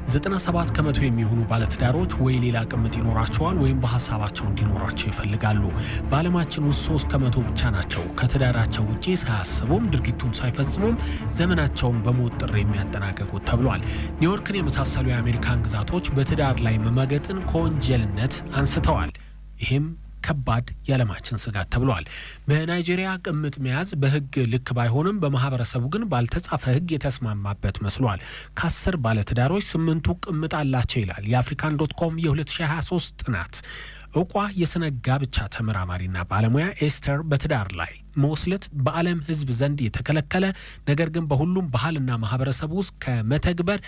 97 ከመቶ የሚሆኑ ባለትዳሮች ወይ ሌላ ቅምጥ ይኖራቸዋል ወይም በሐሳባቸው እንዲኖራቸው ይፈልጋሉ። በዓለማችን ውስጥ 3 ከመቶ ብቻ ናቸው ከትዳራቸው ውጪ ሳያስቡም ድርጊቱን ሳይፈጽሙም ዘመናቸውን በሞት ጥሪ የሚያጠናቅቁት ተብሏል። ኒውዮርክን የመሳሰሉ የአሜሪካን ግዛቶች በትዳር ላይ መመገጥን ከወንጀልነት አንስተዋል። ይህም ከባድ የዓለማችን ስጋት ተብሏል። በናይጄሪያ ቅምጥ መያዝ በሕግ ልክ ባይሆንም በማህበረሰቡ ግን ባልተጻፈ ሕግ የተስማማበት መስሏል። ከ10 ባለትዳሮች 8ቱ ቅምጥ አላቸው ይላል የአፍሪካን.ኮም የ2023 ጥናት። እውቋ የስነ ጋብቻ ተመራማሪና ባለሙያ ኤስተር በትዳር ላይ መወስለት በዓለም ሕዝብ ዘንድ የተከለከለ ነገር ግን በሁሉም ባህልና ማህበረሰብ ውስጥ ከመተግበር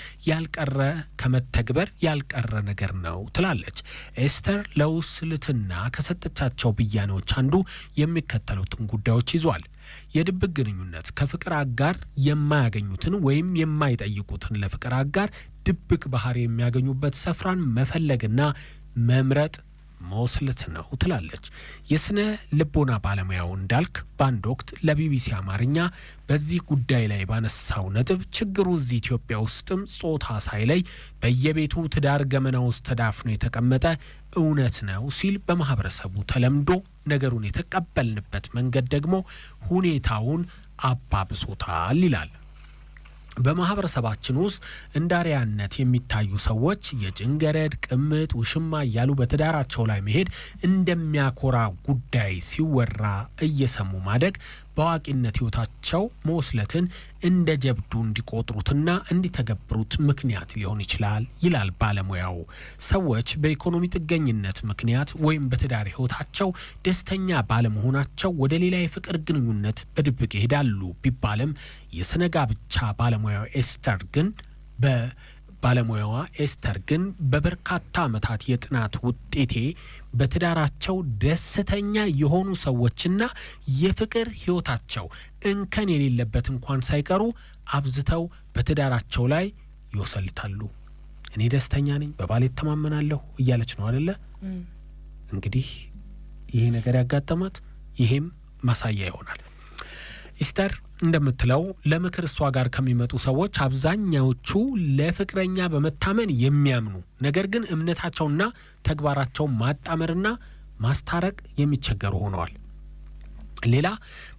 ያልቀረ ነገር ነው ትላለች። ኤስተር ለውስልትና ከሰጠቻቸው ብያኔዎች አንዱ የሚከተሉትን ጉዳዮች ይዟል። የድብቅ ግንኙነት፣ ከፍቅር አጋር የማያገኙትን ወይም የማይጠይቁትን ለፍቅር አጋር ድብቅ ባህሪ የሚያገኙበት ስፍራን መፈለግና መምረጥ መወስለት ነው ትላለች። የስነ ልቦና ባለሙያው እንዳልክ በአንድ ወቅት ለቢቢሲ አማርኛ በዚህ ጉዳይ ላይ ባነሳው ነጥብ ችግሩ እዚህ ኢትዮጵያ ውስጥም ጾታ ሳይለይ በየቤቱ ትዳር ገመና ውስጥ ተዳፍኖ የተቀመጠ እውነት ነው ሲል በማህበረሰቡ ተለምዶ ነገሩን የተቀበልንበት መንገድ ደግሞ ሁኔታውን አባብሶታል ይላል። በማህበረሰባችን ውስጥ እንዳሪያነት የሚታዩ ሰዎች የጭንገረድ፣ ቅምጥ፣ ውሽማ እያሉ በትዳራቸው ላይ መሄድ እንደሚያኮራ ጉዳይ ሲወራ እየሰሙ ማደግ በአዋቂነት ህይወታቸው መወስለትን እንደ ጀብዱ እንዲቆጥሩትና እንዲተገብሩት ምክንያት ሊሆን ይችላል ይላል ባለሙያው። ሰዎች በኢኮኖሚ ጥገኝነት ምክንያት ወይም በትዳር ህይወታቸው ደስተኛ ባለመሆናቸው ወደ ሌላ የፍቅር ግንኙነት በድብቅ ይሄዳሉ ቢባልም የስነ ጋብቻ ባለሙያዋ ኤስተር ግን በበርካታ ዓመታት የጥናት ውጤቴ በትዳራቸው ደስተኛ የሆኑ ሰዎችና የፍቅር ህይወታቸው እንከን የሌለበት እንኳን ሳይቀሩ አብዝተው በትዳራቸው ላይ ይወሰልታሉ። እኔ ደስተኛ ነኝ፣ በባሌ ተማመናለሁ እያለች ነው አይደለ? እንግዲህ ይሄ ነገር ያጋጠማት ይሄም ማሳያ ይሆናል። ኢስተር እንደምትለው ለምክር እሷ ጋር ከሚመጡ ሰዎች አብዛኛዎቹ ለፍቅረኛ በመታመን የሚያምኑ ነገር ግን እምነታቸውና ተግባራቸውን ማጣመርና ማስታረቅ የሚቸገሩ ሆነዋል። ሌላ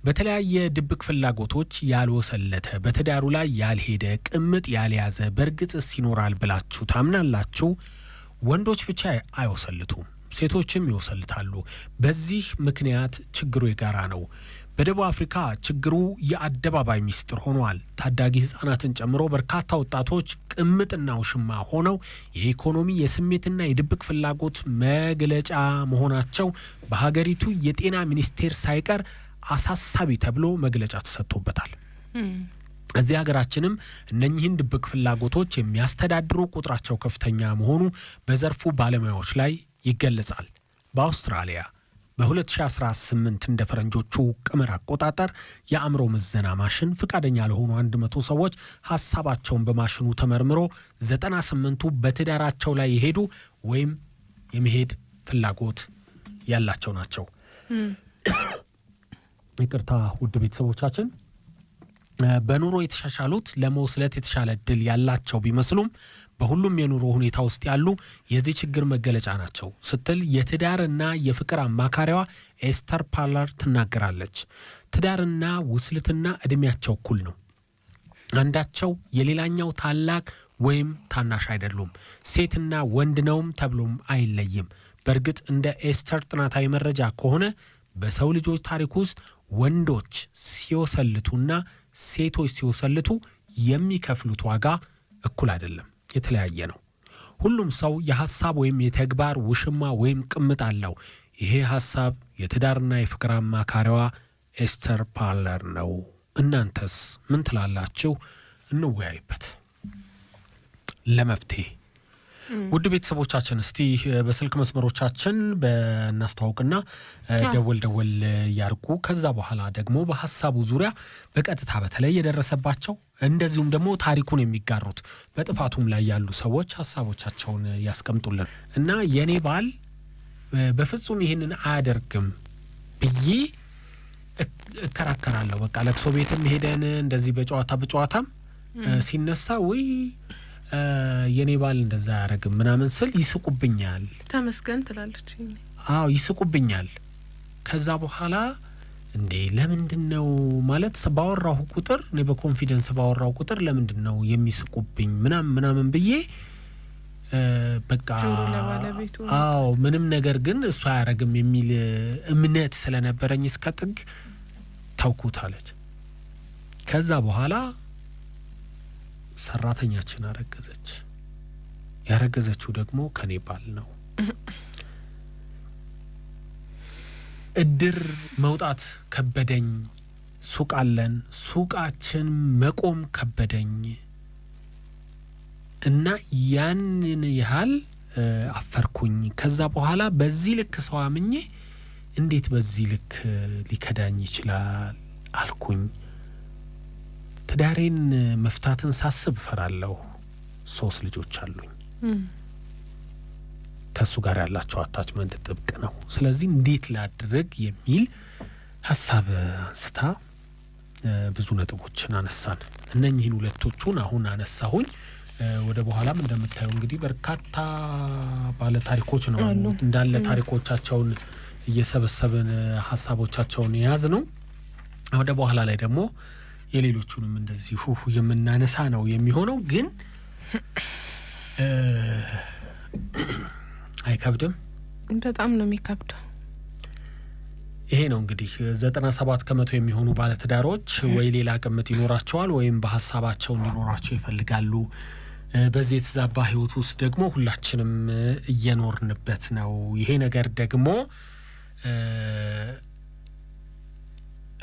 በተለያየ ድብቅ ፍላጎቶች ያልወሰለተ በትዳሩ ላይ ያልሄደ ቅምጥ ያልያዘ በእርግጥስ ይኖራል ብላችሁ ታምናላችሁ? ወንዶች ብቻ አይወሰልቱም፣ ሴቶችም ይወሰልታሉ። በዚህ ምክንያት ችግሩ የጋራ ነው። በደቡብ አፍሪካ ችግሩ የአደባባይ ሚስጥር ሆኗል። ታዳጊ ህጻናትን ጨምሮ በርካታ ወጣቶች ቅምጥና ውሽማ ሆነው የኢኮኖሚ የስሜትና የድብቅ ፍላጎት መግለጫ መሆናቸው በሀገሪቱ የጤና ሚኒስቴር ሳይቀር አሳሳቢ ተብሎ መግለጫ ተሰጥቶበታል። እዚህ ሀገራችንም እነኚህን ድብቅ ፍላጎቶች የሚያስተዳድሩ ቁጥራቸው ከፍተኛ መሆኑ በዘርፉ ባለሙያዎች ላይ ይገለጻል። በአውስትራሊያ በ2018 እንደ ፈረንጆቹ ቀመር አቆጣጠር የአእምሮ ምዘና ማሽን ፍቃደኛ ለሆኑ 100 ሰዎች ሐሳባቸውን በማሽኑ ተመርምሮ 98ቱ በትዳራቸው ላይ የሄዱ ወይም የመሄድ ፍላጎት ያላቸው ናቸው። ይቅርታ ውድ ቤተሰቦቻችን፣ በኑሮ የተሻሻሉት ለመወስለት የተሻለ እድል ያላቸው ቢመስሉም በሁሉም የኑሮ ሁኔታ ውስጥ ያሉ የዚህ ችግር መገለጫ ናቸው ስትል የትዳርና የፍቅር አማካሪዋ ኤስተር ፓርለር ትናገራለች። ትዳርና ውስልትና እድሜያቸው እኩል ነው። አንዳቸው የሌላኛው ታላቅ ወይም ታናሽ አይደሉም። ሴትና ወንድ ነውም ተብሎም አይለይም። በእርግጥ እንደ ኤስተር ጥናታዊ መረጃ ከሆነ በሰው ልጆች ታሪክ ውስጥ ወንዶች ሲወሰልቱና ሴቶች ሲወሰልቱ የሚከፍሉት ዋጋ እኩል አይደለም፣ የተለያየ ነው። ሁሉም ሰው የሐሳብ ወይም የተግባር ውሽማ ወይም ቅምጥ አለው። ይሄ ሐሳብ የትዳርና የፍቅር አማካሪዋ ኤስተር ፓርለር ነው። እናንተስ ምን ትላላችሁ? እንወያይበት ለመፍትሄ። ውድ ቤተሰቦቻችን እስቲ በስልክ መስመሮቻችን በእናስተዋውቅና ደወል ያርጉ። ከዛ በኋላ ደግሞ በሐሳቡ ዙሪያ በቀጥታ በተለይ የደረሰባቸው እንደዚሁም ደግሞ ታሪኩን የሚጋሩት በጥፋቱም ላይ ያሉ ሰዎች ሐሳቦቻቸውን ያስቀምጡልን እና የኔ ባል በፍጹም ይህንን አያደርግም ብዬ እከራከራለሁ። በቃ ለቅሶ ቤትም ሄደን እንደዚህ በጨዋታም ሲነሳ ወይ የኔ ባል እንደዛ ያረግም ምናምን ስል ይስቁብኛል። ተመስገን ትላለች። አዎ ይስቁብኛል። ከዛ በኋላ እንዴ ለምንድነው ማለት ባወራሁ ቁጥር እኔ በኮንፊደንስ ባወራሁ ቁጥር ለምንድነው የሚስቁብኝ ምናምን ብዬ በቃ አዎ ምንም ነገር ግን እሱ አያረግም የሚል እምነት ስለነበረኝ እስከ ጥግ ተውኩት አለች። ከዛ በኋላ ሰራተኛችን አረገዘች። ያረገዘችው ደግሞ ከኔ ባል ነው። እድር መውጣት ከበደኝ። ሱቅ አለን፣ ሱቃችን መቆም ከበደኝ እና ያንን ያህል አፈርኩኝ። ከዛ በኋላ በዚህ ልክ ሰው አምኜ እንዴት በዚህ ልክ ሊከዳኝ ይችላል አልኩኝ። ትዳሬን መፍታትን ሳስብ ፈራለሁ። 3 ልጆች አሉኝ። ከሱ ጋር ያላቸው አታችመንት ጥብቅ ነው። ስለዚህ እንዴት ላድርግ የሚል ሐሳብ አንስታ ብዙ ነጥቦችን አነሳን። እነኚህን ሁለቶቹን አሁን አነሳሁኝ። ወደ በኋላም እንደምታዩ እንግዲህ በርካታ ባለ ታሪኮች ነው እንዳለ ታሪኮቻቸውን እየሰበሰብን ሐሳቦቻቸውን የያዝ ነው። ወደ በኋላ ላይ ደግሞ የሌሎቹንም እንደዚሁ የምናነሳ ነው የሚሆነው። ግን አይከብድም? በጣም ነው የሚከብደው። ይሄ ነው እንግዲህ 97% የሚሆኑ ባለትዳሮች ወይ ሌላ ቅምጥ ይኖራቸዋል ወይም በሐሳባቸው እንዲኖራቸው ይፈልጋሉ። በዚህ የተዛባ ህይወት ውስጥ ደግሞ ሁላችንም እየኖርንበት ነው። ይሄ ነገር ደግሞ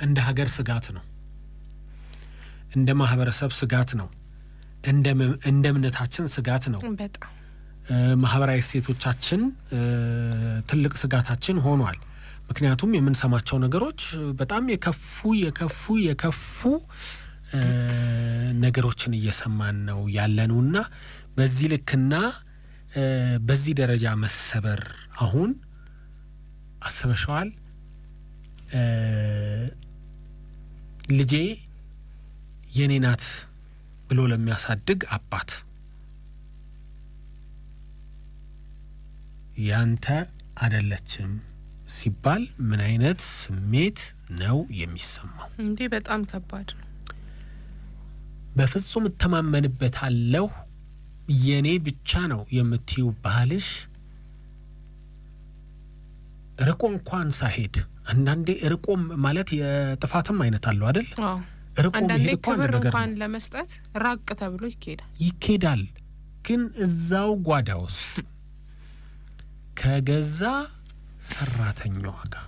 እንደ ሀገር ስጋት ነው፣ እንደ ማህበረሰብ ስጋት ነው፣ እንደ እምነታችን ስጋት ነው። በጣም ማህበራዊ እሴቶቻችን ትልቅ ስጋታችን ሆኗል። ምክንያቱም የምንሰማቸው ነገሮች በጣም የከፉ ነገሮችን እየሰማን ነው ያለነውና በዚህ ልክና በዚህ ደረጃ መሰበር አሁን አስበሽዋል? ልጄ የኔ ናት ብሎ ለሚያሳድግ አባት ያንተ አይደለችም ሲባል ምን አይነት ስሜት ነው የሚሰማው? እንዴ በጣም ከባድ ነው። በፍጹም እተማመንበታለሁ የኔ ብቻ ነው የምትይው ባልሽ ርቆ እንኳን ሳይሄድ፣ አንዳንዴ ርቆም ማለት የጥፋትም አይነት አለው አይደል? አዎ ርቆ አንዳንዴ ክብር እንኳን ለመስጠት ራቅ ተብሎ ይኬዳል። ግን እዛው ጓዳ ውስጥ ከገዛ ሰራተኛዋ ጋር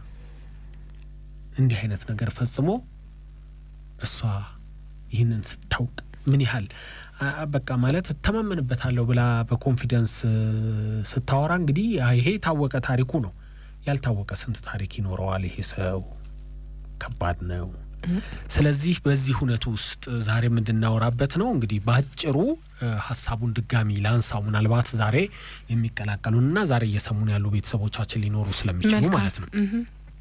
እንዲህ አይነት ነገር ፈጽሞ እሷ ይህንን ስታውቅ ምን ያህል በቃ ማለት ተማመንበታለሁ ብላ በኮንፊደንስ ስታወራ እንግዲህ ይሄ ታወቀ ታሪኩ ነው። ያልታወቀ ስንት ታሪክ ይኖረዋል ይሄ ሰው። ከባድ ነው። ስለዚህ በዚህ ሁኔታ ውስጥ ዛሬ እንድናወራበት ነው። እንግዲህ ባጭሩ ሐሳቡን ድጋሚ ላንሳው። ምናልባት ዛሬ የሚቀላቀሉና ዛሬ እየሰሙን ያሉ ቤተሰቦቻችን ሊኖሩ ስለሚችሉ ማለት ነው።